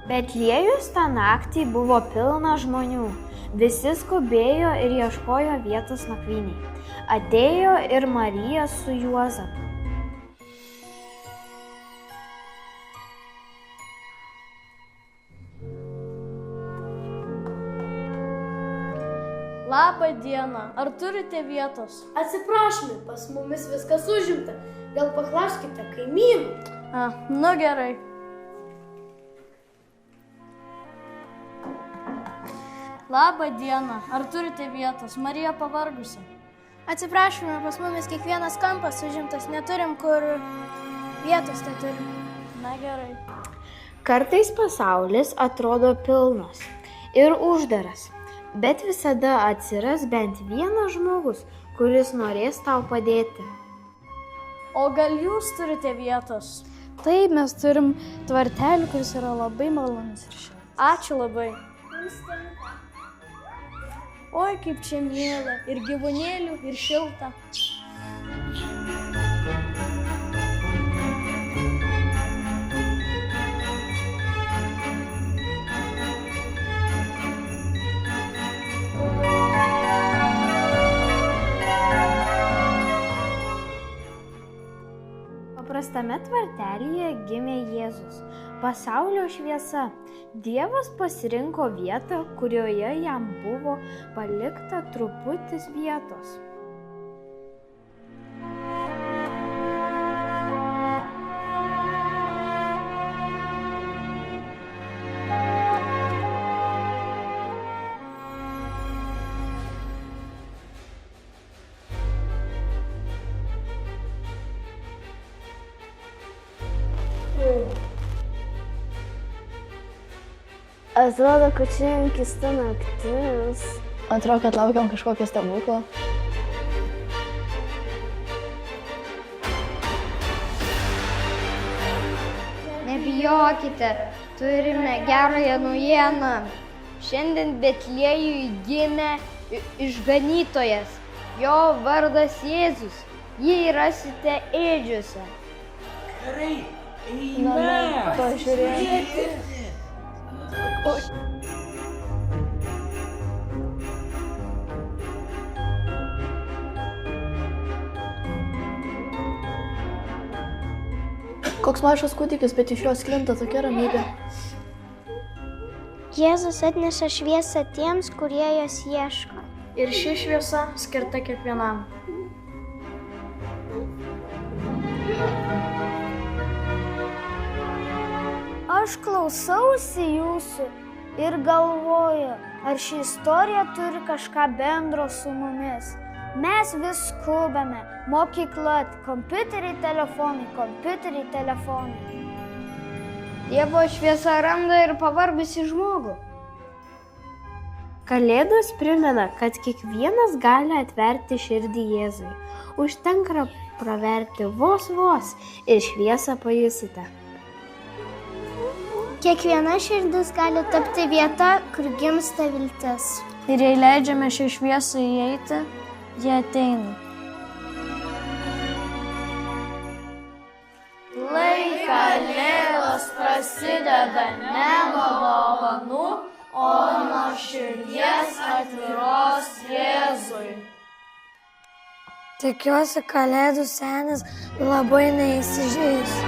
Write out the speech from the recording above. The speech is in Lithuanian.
Betliejus tą naktį buvo pilna žmonių. Visi skubėjo ir ieškojo vietos nakvynei. Atėjo ir Marija su Juozapu. Labą dieną, ar turite vietos? Atsiprašome, pas mumis viskas užimta. Gal paklauskite kaimynų? Nu gerai. Labą dieną, ar turite vietos? Marija pavargusi. Atsiprašome, pas mumis kiekvienas kampas užimtas, neturim kur vietos neturim. Na gerai. Kartais pasaulis atrodo pilnas ir uždaras, bet visada atsiras bent vienas žmogus, kuris norės tau padėti. O gal jūs turite vietos? Taip, mes turim tvartelį, kuris yra labai malonus ir šiltas. Ačiū labai. Oi, kaip čia miela, ir gyvūnėlių, ir šilta. Paprastame tvartelyje gimė Jėzus, pasaulio šviesa. Dievas pasirinko vietą, kurioje jam buvo palikta truputis vietos. Atrodo, kad šiandien keista naktis. Atrodo, kad laukiam kažkokio stebuklo. Nebijokite, turime gerąją naujieną. Šiandien Betliejui gimė išganytojas. Jo vardas Jėzus. Jį rasite ėdžiose. Gerai, eime! Pažiūrėkite. Koks mažas kūdikis, bet iš jo sklinda tokia ramybė. Jėzus atneša šviesą tiems, kurie jos ieško. Ir ši šviesa skirta kiekvienam. Aš klausausi jūsų ir galvoju, ar ši istorija turi kažką bendro su mumis. Mes vis skubame. Mokykla, kompiuteriai, telefonai. Dievo šviesa randa ir pavargusi žmogų. Kalėdos primena, kad kiekvienas gali atverti širdį Jėzui. Užtenka praverti vos ir šviesą pajusite. Kiekviena širdis gali tapti vieta, kur gimsta viltis. Ir jei leidžiame šią šviesą įeiti, jie ateina. Lai kalėdos prasideda ne nuo dovanų, o nuo širdies atviros Jėzui. Tikiuosi, kalėdų senis labai neįsižeis.